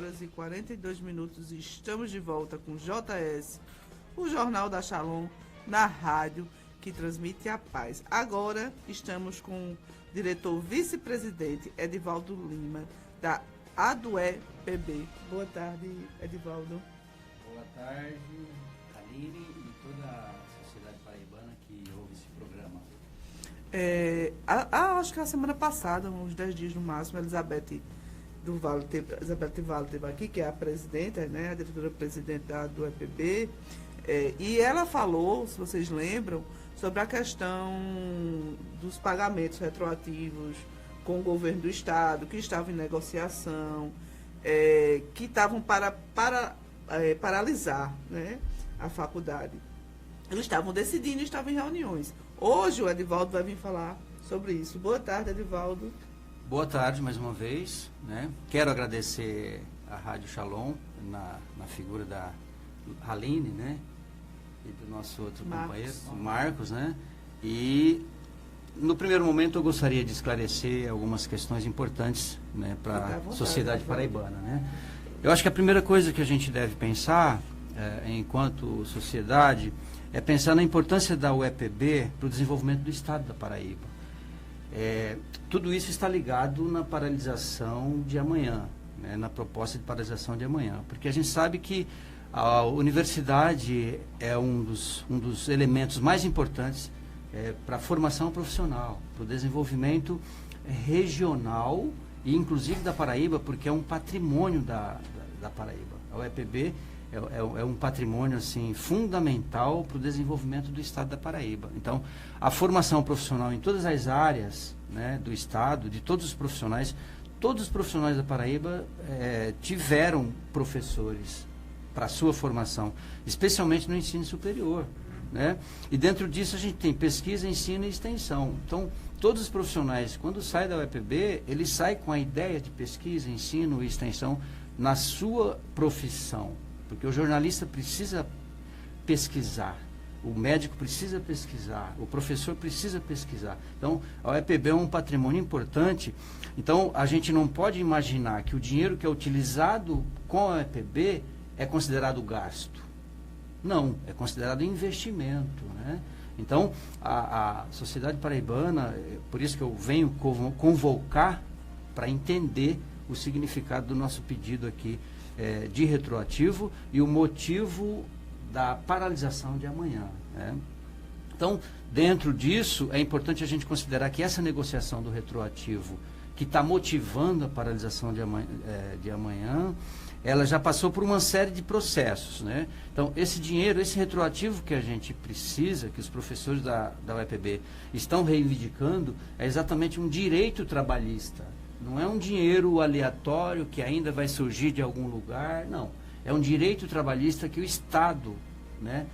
horas e 42 minutos e estamos de volta com JS, o Jornal da Shalom, na rádio que transmite a paz. Agora estamos com o diretor vice-presidente Edivaldo Lima, da ADUE-PB. Boa tarde, Edivaldo. Boa tarde, Aline e toda a sociedade paraibana que ouve esse programa. Acho que a semana passada, uns 10 dias no máximo, Elizabeth Vale teve aqui, que é a presidenta, né, a diretora-presidente do EPB, e ela falou, se vocês lembram, sobre a questão dos pagamentos retroativos com o governo do Estado, que estava em negociação, que estavam para paralisar, né, a faculdade. Eles estavam decidindo, estavam em reuniões. Hoje o Edivaldo vai vir falar sobre isso. Boa tarde, Edivaldo. Boa tarde, mais uma vez, né? Quero agradecer à Rádio Shalom, na figura da Aline, né? E do nosso outro companheiro, o Marcos, né? E no primeiro momento eu gostaria de esclarecer algumas questões importantes, né, para a sociedade paraibana, né? Eu acho que a primeira coisa que a gente deve pensar, enquanto sociedade, é pensar na importância da UEPB para o desenvolvimento do Estado da Paraíba. Tudo isso está ligado na paralisação de amanhã, né, na proposta de paralisação de amanhã, porque a gente sabe que a universidade é um dos elementos mais importantes para a formação profissional, para o desenvolvimento regional e inclusive da Paraíba, porque é um patrimônio da Paraíba. A UEPB é um patrimônio assim, fundamental para o desenvolvimento do Estado da Paraíba. Então, a formação profissional em todas as áreas, né, do Estado, de todos os profissionais da Paraíba tiveram professores para a sua formação, especialmente no ensino superior, né? E dentro disso a gente tem pesquisa, ensino e extensão. Então, todos os profissionais, quando saem da UEPB, eles saem com a ideia de pesquisa, ensino e extensão na sua profissão. Porque o jornalista precisa pesquisar, o médico precisa pesquisar, o professor precisa pesquisar. Então, a UEPB é um patrimônio importante. Então, a gente não pode imaginar que o dinheiro que é utilizado com a UEPB é considerado gasto. Não, é considerado investimento, né? Então, a sociedade paraibana, por isso que eu venho convocar para entender o significado do nosso pedido aqui de retroativo e o motivo da paralisação de amanhã, né? Então, dentro disso, é importante a gente considerar que essa negociação do retroativo, que está motivando a paralisação de amanhã, ela já passou por uma série de processos, né? Então, esse dinheiro, esse retroativo que a gente precisa, que os professores da UEPB estão reivindicando, é exatamente um direito trabalhista. Não é um dinheiro aleatório que ainda vai surgir de algum lugar, não. É um direito trabalhista que o Estado, né,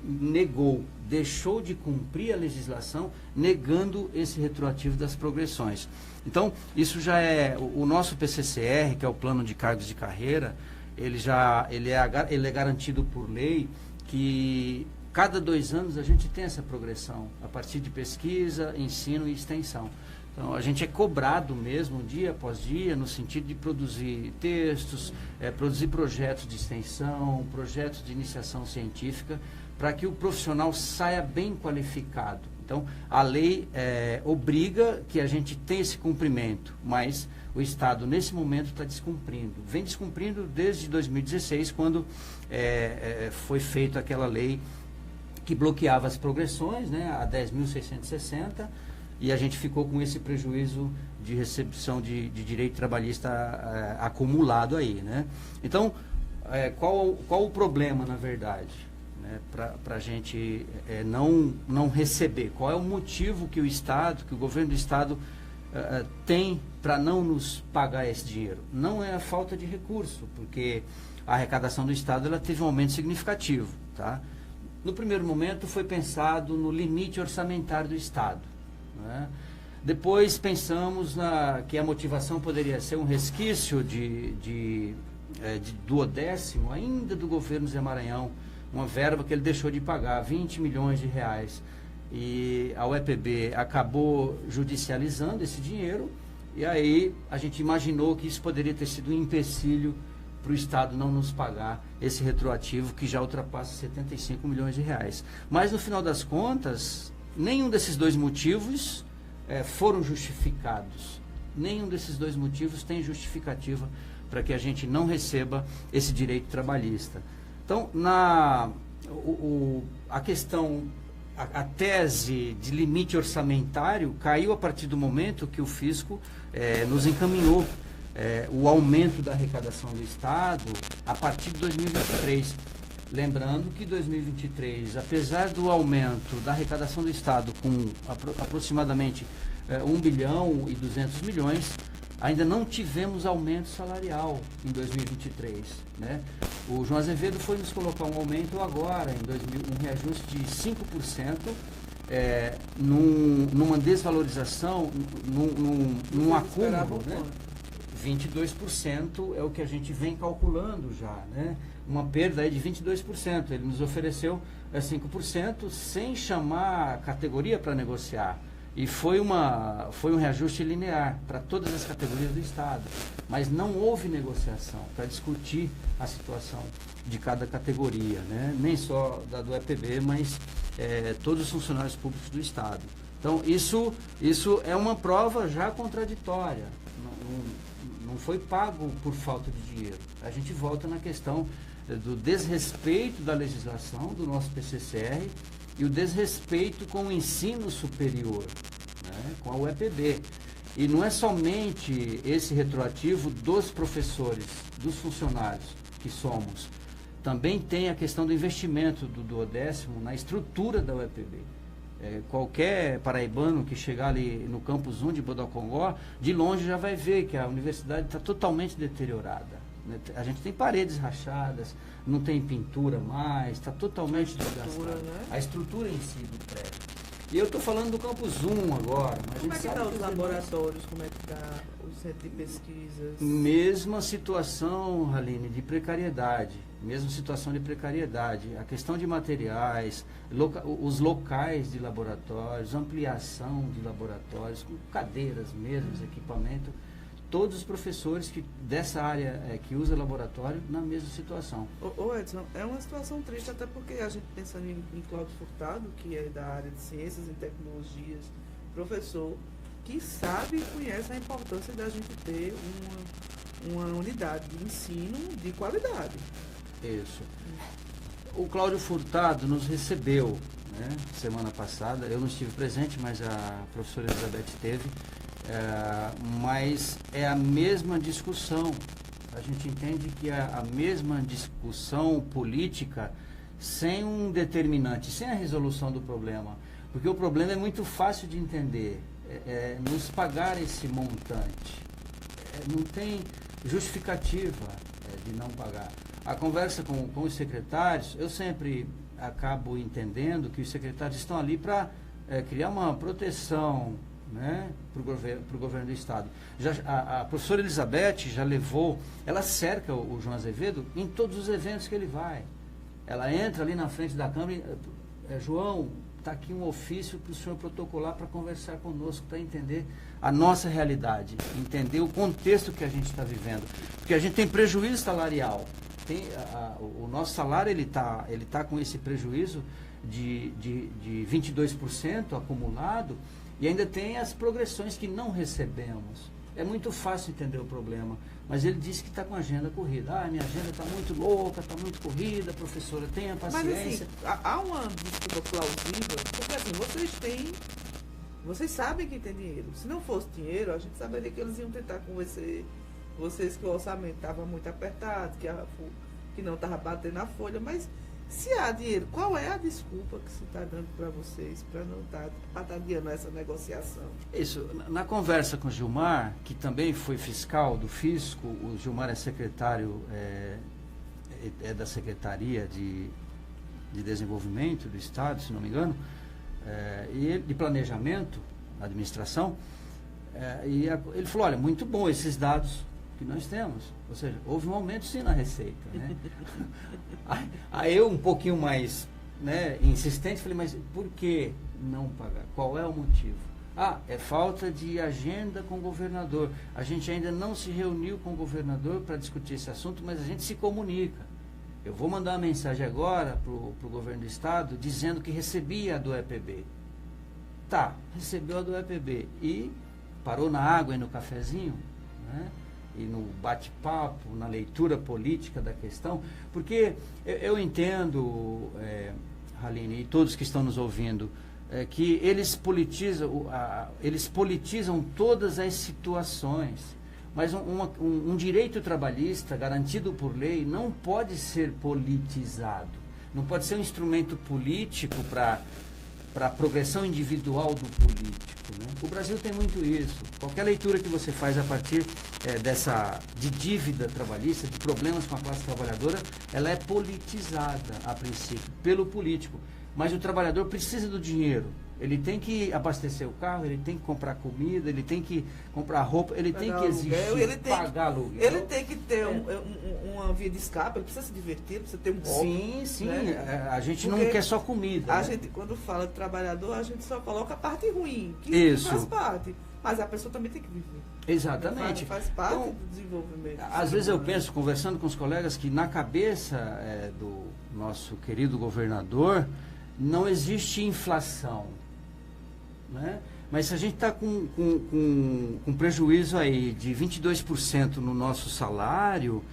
negou, deixou de cumprir a legislação, negando esse retroativo das progressões. Então, isso já é, o nosso PCCR, que é o Plano de Cargos de Carreira, ele é garantido por lei que cada 2 anos a gente tem essa progressão, a partir de pesquisa, ensino e extensão. Então, a gente é cobrado mesmo, dia após dia, no sentido de produzir textos, produzir projetos de extensão, projetos de iniciação científica, para que o profissional saia bem qualificado. Então, a lei obriga que a gente tenha esse cumprimento, mas o Estado, nesse momento, está descumprindo. Vem descumprindo desde 2016, quando foi feita aquela lei que bloqueava as progressões, né, a 10.660, e a gente ficou com esse prejuízo de recepção de direito trabalhista acumulado aí, né? Então, qual o problema, na verdade, né, para a gente não receber? Qual é o motivo que o governo do Estado tem para não nos pagar esse dinheiro? Não é a falta de recurso, porque a arrecadação do Estado ela teve um aumento significativo, tá? No primeiro momento foi pensado no limite orçamentário do Estado, né? Depois pensamos que a motivação poderia ser um resquício de 12º ainda do governo Zé Maranhão, uma verba que ele deixou de pagar, 20 milhões de reais. E a UEPB acabou judicializando esse dinheiro, e aí a gente imaginou que isso poderia ter sido um empecilho para o Estado não nos pagar esse retroativo que já ultrapassa 75 milhões de reais. Mas, no final das contas, nenhum desses dois motivos foram justificados. Nenhum desses dois motivos tem justificativa para que a gente não receba esse direito trabalhista. Então, a questão, a tese de limite orçamentário caiu a partir do momento que o fisco nos encaminhou o aumento da arrecadação do Estado a partir de 2023. Lembrando que 2023, apesar do aumento da arrecadação do Estado com aproximadamente 1 bilhão e 200 milhões, ainda não tivemos aumento salarial em 2023. Né? O João Azevedo foi nos colocar um aumento agora, um reajuste de 5%, numa desvalorização, num acúmulo, né? 22% é o que a gente vem calculando já, né? Uma perda aí de 22%. Ele nos ofereceu 5% sem chamar a categoria para negociar. E foi um reajuste linear para todas as categorias do Estado. Mas não houve negociação para discutir a situação de cada categoria, né? Nem só da do EPB, mas todos os funcionários públicos do Estado. Então, isso é uma prova já contraditória. Não foi pago por falta de dinheiro. A gente volta na questão do desrespeito da legislação do nosso PCCR e o desrespeito com o ensino superior, né, com a UEPB. E não é somente esse retroativo dos professores, dos funcionários que somos. Também tem a questão do investimento do duodécimo na estrutura da UEPB. Qualquer paraibano que chegar ali no campus 1 de Bodocongó, de longe já vai ver que a universidade está totalmente deteriorada. Né? A gente tem paredes rachadas, não tem pintura mais, está totalmente desgastada. Né? A estrutura em si do prédio. E eu estou falando do campus 1 agora. Mas como é que estão os laboratórios? Como é que está o centro de pesquisas? Mesma situação, Aline, de precariedade. Mesma situação de precariedade. A questão de materiais, os locais de laboratórios, ampliação de laboratórios, com cadeiras mesmo, equipamento. Todos os professores dessa área que usa laboratório na mesma situação. Ô Edson, é uma situação triste, até porque a gente pensando em Cláudio Furtado, que é da área de ciências e tecnologias, professor, que sabe e conhece a importância da gente ter uma unidade de ensino de qualidade. Isso. O Cláudio Furtado nos recebeu, né, semana passada. Eu não estive presente, mas a professora Elizabeth esteve. Mas é a mesma discussão. A gente entende que é a mesma discussão política sem um determinante, sem a resolução do problema. Porque o problema é muito fácil de entender. Nos pagar esse montante. Não tem justificativa de não pagar. A conversa com os secretários, eu sempre acabo entendendo que os secretários estão ali para criar uma proteção, né, para o governo do Estado. A professora Elizabeth já levou, ela cerca o João Azevedo em todos os eventos que ele vai. Ela entra ali na frente da Câmara e, João, está aqui um ofício para o senhor protocolar para conversar conosco, para entender a nossa realidade, entender o contexto que a gente está vivendo. Porque a gente tem prejuízo salarial. O nosso salário ele tá com esse prejuízo de 22% acumulado e ainda tem as progressões que não recebemos. É muito fácil entender o problema, mas ele disse que está com a agenda corrida. Minha agenda está muito louca, está muito corrida, professora, tenha paciência. Mas assim, há uma desculpa plausível, porque assim, vocês sabem que tem dinheiro. Se não fosse dinheiro, a gente saberia que eles iam tentar convencer vocês que o orçamento estava muito apertado, que não estava batendo a folha, mas se há dinheiro, qual é a desculpa que se está dando para vocês para não estar adiando essa negociação? Isso, na conversa com o Gilmar, que também foi fiscal do Fisco, o Gilmar é secretário da Secretaria de Desenvolvimento do Estado, se não me engano, e de Planejamento, Administração, e ele falou, olha, muito bom esses dados que nós temos, ou seja, houve um aumento sim na receita, né? Aí eu um pouquinho mais, né, insistente, falei, mas por que não pagar? Qual é o motivo? É falta de agenda com o governador. A gente ainda não se reuniu com o governador para discutir esse assunto, mas a gente se comunica. Eu vou mandar uma mensagem agora para o governo do estado dizendo que recebi a do EPB. Tá, recebeu a do EPB e parou na água e no cafezinho, né? E no bate-papo, na leitura política da questão, porque eu entendo, Haline, e todos que estão nos ouvindo, que eles politizam todas as situações, mas um direito trabalhista garantido por lei não pode ser politizado, não pode ser um instrumento político para a progressão individual do político, né? O Brasil tem muito isso. Qualquer leitura que você faz a partir de dívida trabalhista, de problemas com a classe trabalhadora, ela é politizada, a princípio, pelo político. Mas o trabalhador precisa do dinheiro. Ele tem que abastecer o carro, ele tem que comprar comida, ele tem que comprar roupa, ele tem que exigir, pagar aluguel. Ele tem que ter uma via de escape, ele precisa se divertir, precisa ter um hobby. Sim, né? A gente não quer só comida. A né? gente, quando fala de trabalhador, a gente só coloca a parte ruim, que Isso. faz parte. Mas a pessoa também tem que viver. Exatamente. Faz parte do desenvolvimento. Às vezes eu penso, conversando com os colegas, que na cabeça do nosso querido governador não existe inflação. Né? Mas se a gente está com prejuízo aí de 22% no nosso salário,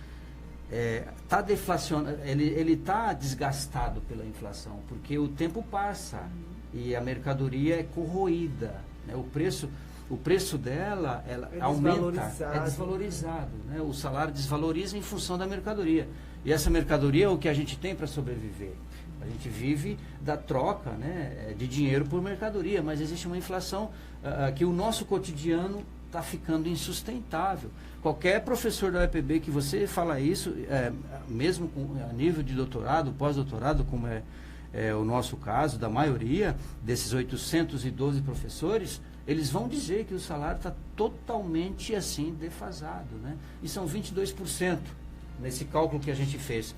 tá deflacionado, ele está desgastado pela inflação, porque o tempo passa e a mercadoria é corroída, né? O preço dela aumenta, é desvalorizado, né? O salário desvaloriza em função da mercadoria, e essa mercadoria é o que a gente tem para sobreviver. A gente vive da troca, né, de dinheiro por mercadoria, mas existe uma inflação que o nosso cotidiano está ficando insustentável. Qualquer professor da UEPB que você fala isso, mesmo a nível de doutorado, pós-doutorado, como é o nosso caso, da maioria desses 812 professores, eles vão dizer que o salário está totalmente assim defasado, né? E são 22% nesse cálculo que a gente fez.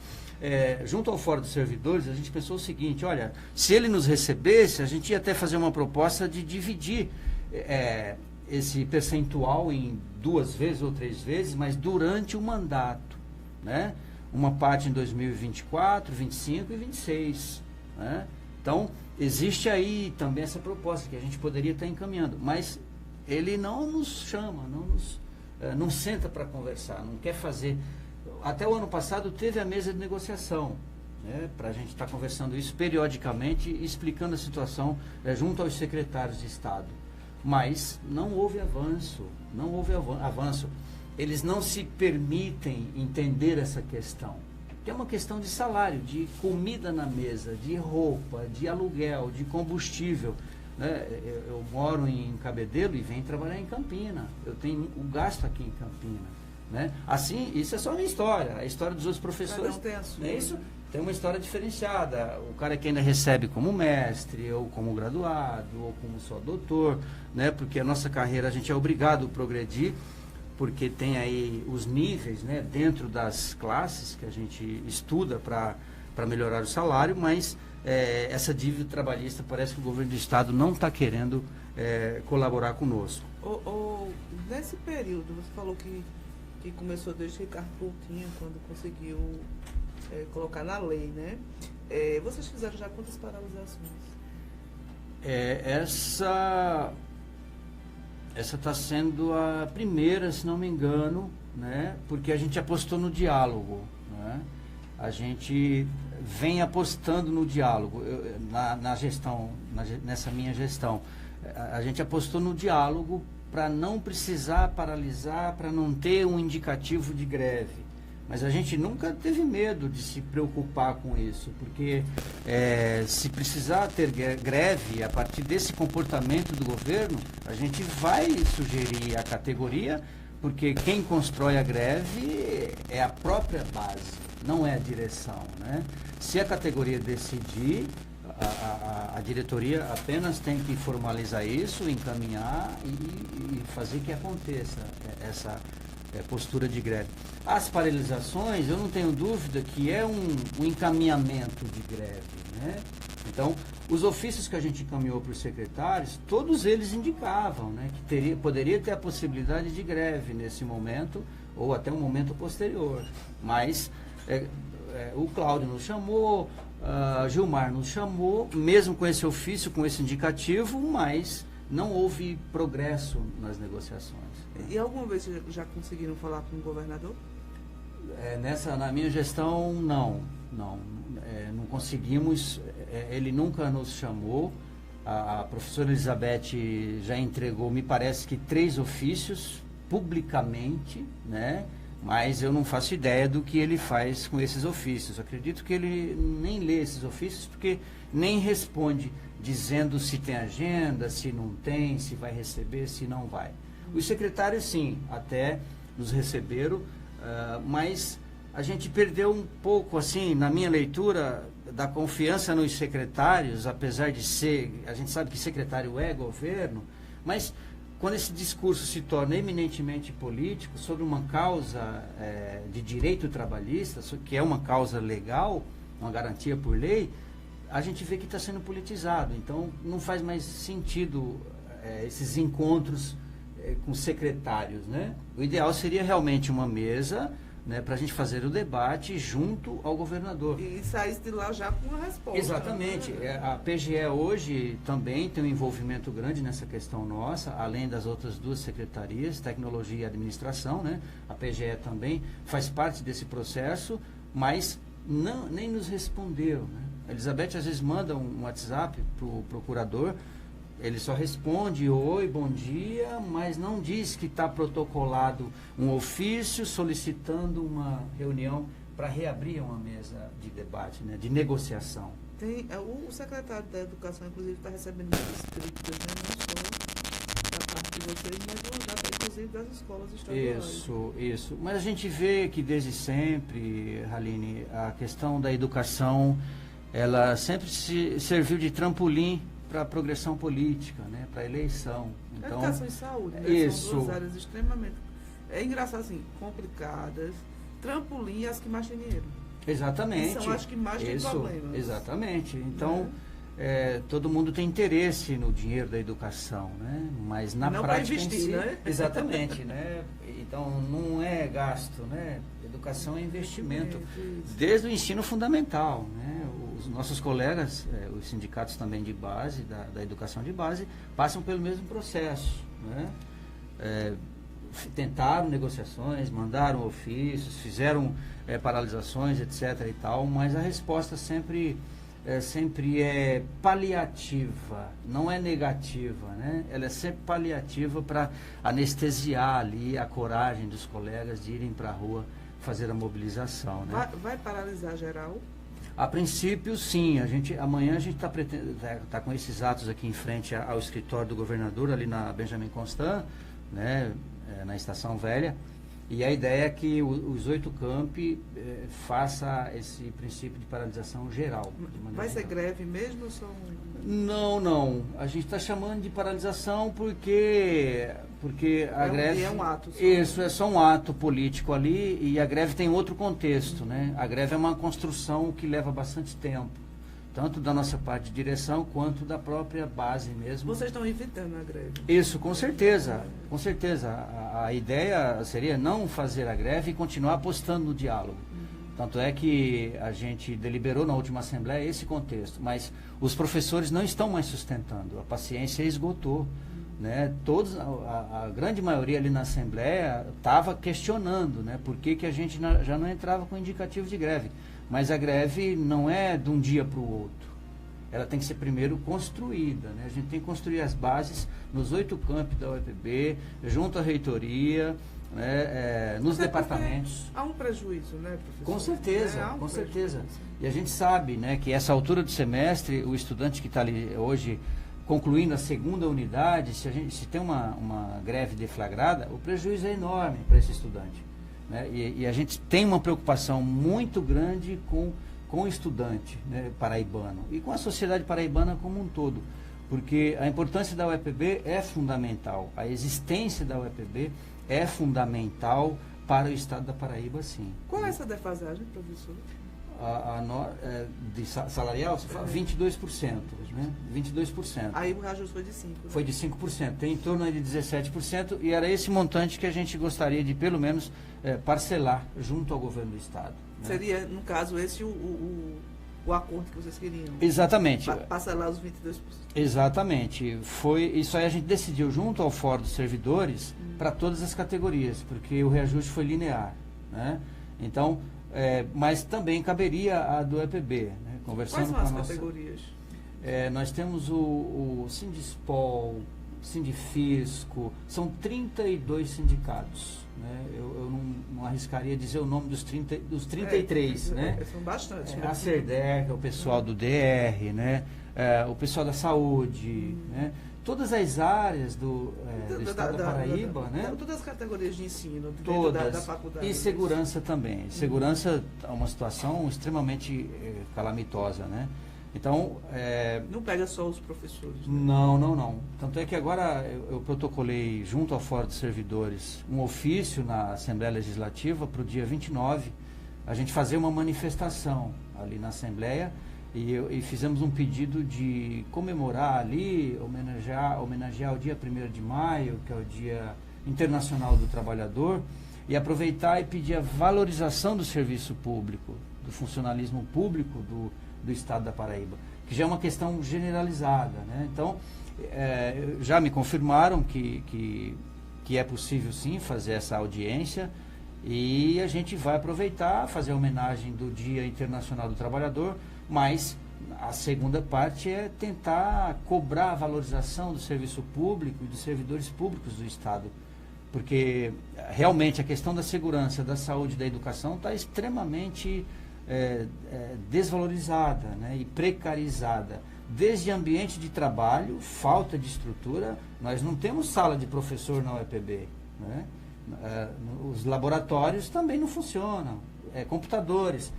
Junto ao Fórum dos Servidores, a gente pensou o seguinte: olha, se ele nos recebesse, a gente ia até fazer uma proposta de dividir esse percentual em 2 vezes ou 3 vezes, mas durante o mandato, né? Uma parte em 2024, 25 e 26, né? Então, existe aí também essa proposta que a gente poderia estar encaminhando, mas ele não nos chama, não senta para conversar, não quer fazer. Até o ano passado teve a mesa de negociação, né, para a gente estar conversando isso periodicamente, explicando a situação junto aos secretários de Estado. Mas não houve avanço, Eles não se permitem entender essa questão, que é uma questão de salário, de comida na mesa, de roupa, de aluguel, de combustível. Né? Eu moro em Cabedelo e venho trabalhar em Campina. Eu tenho o gasto aqui em Campina. Né? Assim, isso é só a minha história, a história dos outros professores. Isso tem uma história diferenciada. O cara que ainda recebe como mestre, ou como graduado, ou como só doutor, né? Porque a nossa carreira a gente é obrigado a progredir, porque tem aí os níveis, né? Dentro das classes que a gente estuda para melhorar o salário, mas essa dívida trabalhista parece que o governo do estado não está querendo colaborar conosco. Nesse período, você falou que começou desde Ricardo Coutinho, quando conseguiu colocar na lei, né? Vocês fizeram já quantas paralisações? Essa está sendo a primeira, se não me engano, né? Porque a gente apostou no diálogo, né? A gente vem apostando no diálogo. Nessa minha gestão, a gente apostou no diálogo para não precisar paralisar, para não ter um indicativo de greve. Mas a gente nunca teve medo de se preocupar com isso, porque se precisar ter greve a partir desse comportamento do governo, a gente vai sugerir a categoria, porque quem constrói a greve é a própria base, não é a direção, né? Se a categoria decidir, a diretoria apenas tem que formalizar isso, encaminhar e fazer que aconteça essa postura de greve. As paralisações, eu não tenho dúvida que é um encaminhamento de greve, né? Então, os ofícios que a gente encaminhou para os secretários, todos eles indicavam, né, que poderia ter a possibilidade de greve nesse momento ou até um momento posterior. Mas o Cláudio nos chamou, Gilmar nos chamou, mesmo com esse ofício, com esse indicativo, mas não houve progresso nas negociações. E alguma vez já conseguiram falar com o governador? Na minha gestão, não conseguimos, ele nunca nos chamou. A professora Elizabeth já entregou, me parece que 3 ofícios publicamente, né? Mas eu não faço ideia do que ele faz com esses ofícios. Acredito que ele nem lê esses ofícios, porque nem responde dizendo se tem agenda, se não tem, se vai receber, se não vai. Os secretários, sim, até nos receberam, mas a gente perdeu um pouco, assim, na minha leitura, da confiança nos secretários, apesar de ser, a gente sabe que secretário é governo, mas quando esse discurso se torna eminentemente político, sobre uma causa de direito trabalhista, que é uma causa legal, uma garantia por lei, a gente vê que está sendo politizado. Então, não faz mais sentido esses encontros com secretários, né? O ideal seria realmente uma mesa, né, para a gente fazer o debate junto ao governador. E sair de lá já com uma resposta. Exatamente. Né? A PGE hoje também tem um envolvimento grande nessa questão nossa, além das outras 2 secretarias, Tecnologia e Administração, né? A PGE também faz parte desse processo, mas nem nos respondeu, né? A Elizabeth às vezes manda um WhatsApp para o procurador, ele só responde, oi, bom dia, mas não diz que está protocolado um ofício solicitando uma reunião para reabrir uma mesa de debate, né, de negociação. O secretário da Educação, inclusive, está recebendo muitas críticas, né, não só da parte de vocês, mas inclusive das escolas estaduais. Isso. Mas a gente vê que desde sempre, Haline, a questão da educação, ela sempre se serviu de trampolim para a progressão política, né, para a eleição. Então, educação e saúde, né? Isso. São 2 áreas extremamente, engraçado assim, complicadas, trampolim as que mais têm dinheiro. Exatamente. São as que mais têm problemas. Exatamente. Então, todo mundo tem interesse no dinheiro da educação, né? Mas na não prática investir, em si, né? Exatamente, né? Então, não é gasto, né? Educação é investimento. Desde o ensino fundamental, né? Os nossos colegas, os sindicatos também de base, da educação de base, passam pelo mesmo processo, né? Tentaram negociações, mandaram ofícios, fizeram paralisações, etc. e tal, mas a resposta sempre é paliativa, não é negativa, né? Ela é sempre paliativa para anestesiar ali a coragem dos colegas de irem para a rua fazer a mobilização, né? Vai paralisar geral? A princípio, sim. Amanhã a gente tá com esses atos aqui em frente ao escritório do governador, ali na Benjamin Constant, né, na Estação Velha. E a ideia é que os 8 campi faça esse princípio de paralisação geral. Vai ser greve mesmo? Não. A gente está chamando de paralisação porque a greve... É um ato. Isso, é só um ato político ali, e a greve tem outro contexto, né? A greve é uma construção que leva bastante tempo, tanto da nossa parte de direção quanto da própria base mesmo. Vocês estão evitando a greve? Isso, com certeza. Com certeza. A ideia seria não fazer a greve e continuar apostando no diálogo. Tanto é que a gente deliberou na última Assembleia esse contexto, mas os professores não estão mais sustentando, a paciência esgotou. Né? A grande maioria ali na Assembleia estava questionando, né, por que a gente já não entrava com indicativo de greve. Mas a greve não é de um dia para o outro. Ela tem que ser primeiro construída. Né? A gente tem que construir as bases nos 8 campi da UEPB, junto à reitoria, né, nos departamentos. Há um prejuízo, né, professor? Com certeza, com certeza. E a gente sabe, né, que essa altura do semestre, o estudante que está ali hoje concluindo a 2ª unidade, se tem uma greve deflagrada, o prejuízo é enorme para esse estudante. Né? E a gente tem uma preocupação muito grande com o estudante, né, paraibano e com a sociedade paraibana como um todo, porque a importância da UEPB é fundamental, a existência da UEPB é fundamental para o estado da Paraíba, sim. Qual é essa defasagem, professor? salarial, você fala 22%, né? 22%. Aí o reajuste foi de 5%. Né? Foi de 5%, tem em torno de 17%, e era esse montante que a gente gostaria de, pelo menos, parcelar junto ao governo do Estado. Né? Seria, no caso, esse o acordo que vocês queriam? Exatamente. Parcelar os 22%. Exatamente. Isso aí a gente decidiu junto ao Fórum dos Servidores para todas as categorias, porque o reajuste foi linear. Né? Então, mas também caberia a do EPB. Né? Conversando Quais são com as categorias? Nós temos o Sindispol, Sindifisco, são 32 sindicatos. Né? Eu não arriscaria dizer o nome dos 33. Né? São bastante. A CERDER, que é o pessoal do DR, né? O pessoal da saúde, né? Todas as áreas do Estado da Paraíba, né? Todas as categorias de ensino, todas, da faculdade. E segurança também. Segurança é uma situação extremamente calamitosa, né? Então... não pega só os professores. Né? Não. Tanto é que agora eu protocolei, junto ao Fórum dos Servidores, um ofício na Assembleia Legislativa para o dia 29, a gente fazer uma manifestação ali na Assembleia, e fizemos um pedido de comemorar ali, homenagear o dia 1º de maio, que é o Dia Internacional do Trabalhador, e aproveitar e pedir a valorização do serviço público, do funcionalismo público do Estado da Paraíba, que já é uma questão generalizada. Né? Então, já me confirmaram que é possível sim fazer essa audiência, e a gente vai aproveitar, fazer a homenagem do Dia Internacional do Trabalhador, mas a segunda parte é tentar cobrar a valorização do serviço público e dos servidores públicos do Estado, porque realmente a questão da segurança, da saúde e da educação está extremamente desvalorizada, né, e precarizada. Desde ambiente de trabalho, falta de estrutura, nós não temos sala de professor na UEPB, né? Os laboratórios também não funcionam, computadores.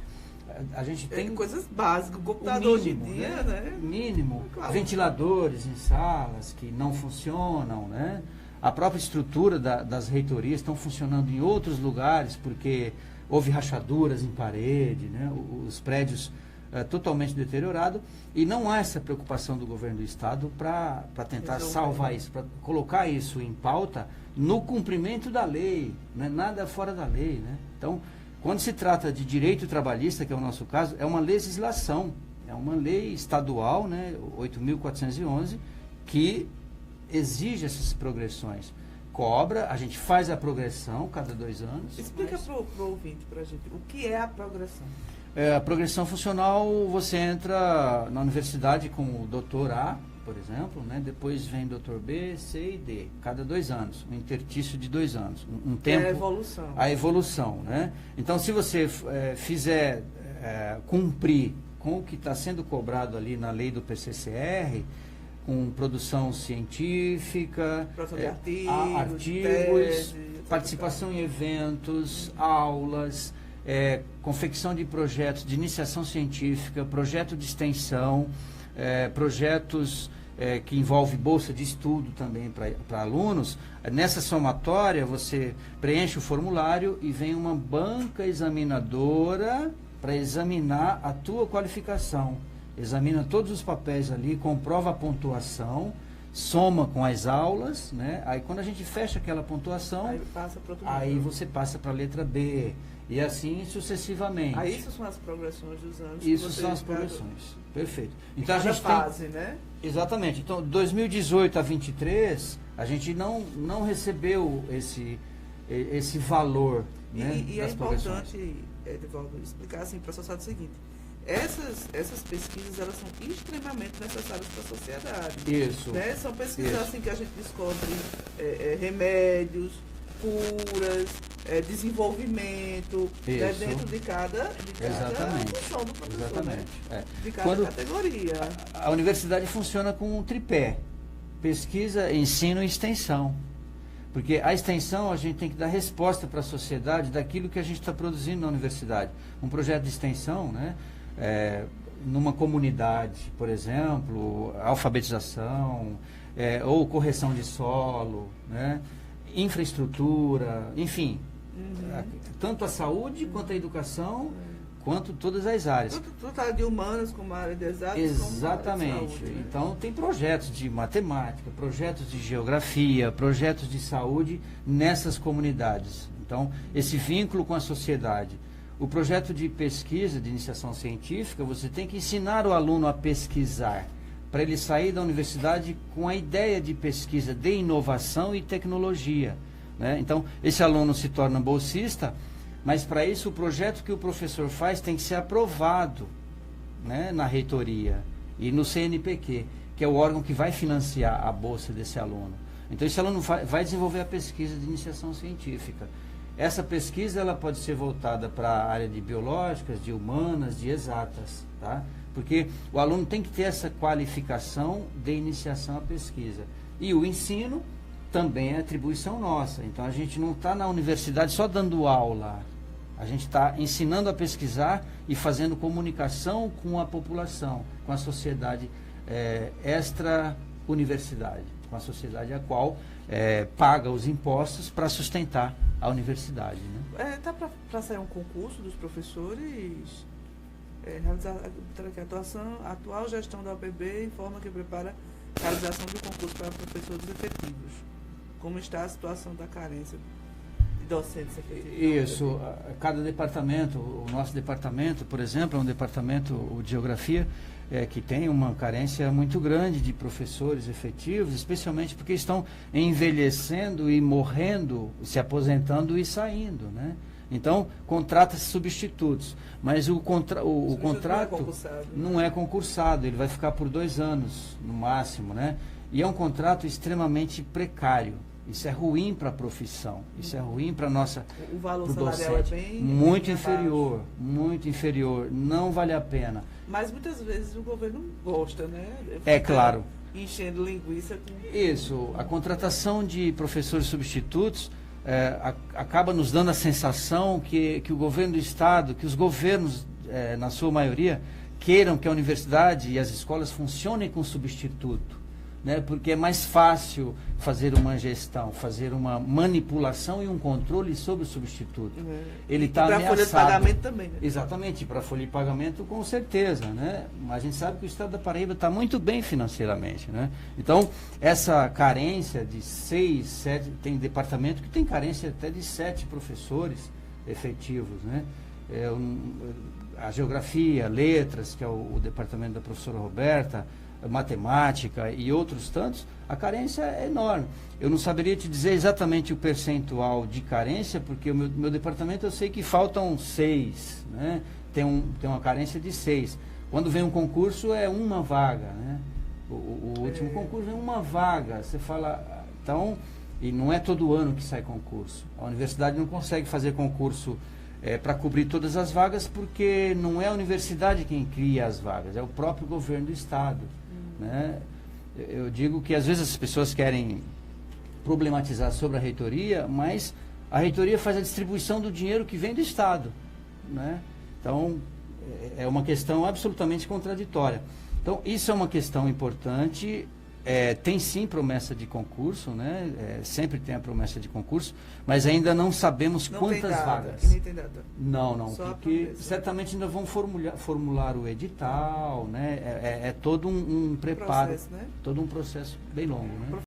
A gente tem coisas básicas, o computador mínimo, hoje em dia, né? Mínimo, claro. Ventiladores em salas que não funcionam, né? A própria estrutura das reitorias estão funcionando em outros lugares porque houve rachaduras em parede, né? Os prédios totalmente deteriorados, e não há essa preocupação do governo do Estado para tentar salvar isso, para colocar isso em pauta no cumprimento da lei, né? Nada fora da lei, né? Então, quando se trata de direito trabalhista, que é o nosso caso, é uma legislação, é uma lei estadual, né, 8.411, que exige essas progressões. Cobra, a gente faz a progressão cada 2 anos. Explica para o ouvinte, para a gente, o que é a progressão? A progressão funcional, você entra na universidade com o doutor A, por exemplo, né? Depois vem doutor B, C e D, cada 2 anos, um interstício de 2 anos, um tempo. É a evolução. A evolução, né? Então, se você fizer cumprir com o que está sendo cobrado ali na lei do PCCR, com produção científica, produção de artigos, participação em eventos, aulas, confecção de projetos de iniciação científica, projeto de extensão, projetos que envolvem bolsa de estudo também para alunos. Nessa somatória, você preenche o formulário e vem uma banca examinadora para examinar a tua qualificação. Examina todos os papéis ali, comprova a pontuação, soma com as aulas, né? Aí quando a gente fecha aquela pontuação, aí você passa para a letra B, e assim sucessivamente. Aí isso são as progressões dos anos. Isso são as progressões. Perfeito. Então a gente fase, né? Exatamente. Então, 2018 a 23, a gente não recebeu esse valor, né, e das progressões. É importante, Edivaldo, explicar assim para a sociedade o seguinte: essas pesquisas, elas são extremamente necessárias para a sociedade. Isso. Né? São pesquisas assim que a gente descobre remédios, curas, desenvolvimento, né, dentro de cada função do professor. Exatamente. Né? De cada categoria. A universidade funciona com um tripé: pesquisa, ensino e extensão. Porque a extensão, a gente tem que dar resposta para a sociedade daquilo que a gente está produzindo na universidade. Um projeto de extensão, né? Numa comunidade, por exemplo, alfabetização, ou correção de solo, né? Infraestrutura, enfim, tanto a saúde quanto a educação, quanto todas as áreas. Tanto a área de humanas como a área de exatas. Exatamente. Como a área de saúde, né? Então, tem projetos de matemática, projetos de geografia, projetos de saúde nessas comunidades. Então, esse vínculo com a sociedade. O projeto de pesquisa, de iniciação científica, você tem que ensinar o aluno a pesquisar, para ele sair da universidade com a ideia de pesquisa, de inovação e tecnologia, né? Então, esse aluno se torna bolsista, mas para isso o projeto que o professor faz tem que ser aprovado, né, na reitoria e no CNPq, que é o órgão que vai financiar a bolsa desse aluno. Então, esse aluno vai desenvolver a pesquisa de iniciação científica. Essa pesquisa ela pode ser voltada para a área de biológicas, de humanas, de exatas, tá? Porque o aluno tem que ter essa qualificação de iniciação à pesquisa. E o ensino também é atribuição nossa. Então, a gente não está na universidade só dando aula. A gente está ensinando a pesquisar e fazendo comunicação com a população, com a sociedade extra-universidade, com a sociedade a qual paga os impostos para sustentar a universidade, né? Tá para sair um concurso dos professores, realizar a atual gestão da UEPB informa que prepara a realização de concurso para professores efetivos. Como está a situação da carência de docentes efetivos? Isso, cada departamento, o nosso departamento, por exemplo, é um departamento de geografia, que tem uma carência muito grande de professores efetivos, especialmente porque estão envelhecendo e morrendo, se aposentando e saindo, né? Então, contrata-se substitutos, mas o contrato não é concursado, ele vai ficar por 2 anos, no máximo, né? E é um contrato extremamente precário. Isso é ruim para a profissão, isso é ruim para a nossa... O valor salarial é bem... Muito inferior, não vale a pena. Mas muitas vezes o governo gosta, né? Claro. Enchendo linguiça com... Isso, a contratação de professores substitutos acaba nos dando a sensação que o governo do Estado, que os governos, na sua maioria, queiram que a universidade e as escolas funcionem com substituto. Né, porque é mais fácil fazer uma gestão, fazer uma manipulação e um controle sobre o substituto. Ele está ameaçado. Para a folha de pagamento também. Né? Exatamente, para a folha de pagamento com certeza. Né? Mas a gente sabe que o Estado da Paraíba está muito bem financeiramente. Né? Então, essa carência de 6, 7, tem departamento que tem carência até de 7 professores efetivos. Né? A geografia, letras, que é o departamento da professora Roberta, matemática e outros tantos, a carência é enorme. Eu não saberia te dizer exatamente o percentual de carência, porque o meu departamento eu sei que faltam 6, né? Tem uma carência de 6. Quando vem um concurso é uma vaga, né? O último concurso é uma vaga. Você fala, então, e não é todo ano que sai concurso. A universidade não consegue fazer concurso para cobrir todas as vagas, porque não é a universidade quem cria as vagas, é o próprio governo do Estado. Né? Eu digo que às vezes as pessoas querem problematizar sobre a reitoria, mas a reitoria faz a distribuição do dinheiro que vem do Estado. Né? Então, é uma questão absolutamente contraditória. Então, isso é uma questão importante. Tem sim promessa de concurso, né? Sempre tem a promessa de concurso, mas ainda não sabemos quantas vagas. Nem tem data. Não, porque certamente ainda vão formular o edital, né? É todo um preparo, processo, né? todo um processo bem longo, né?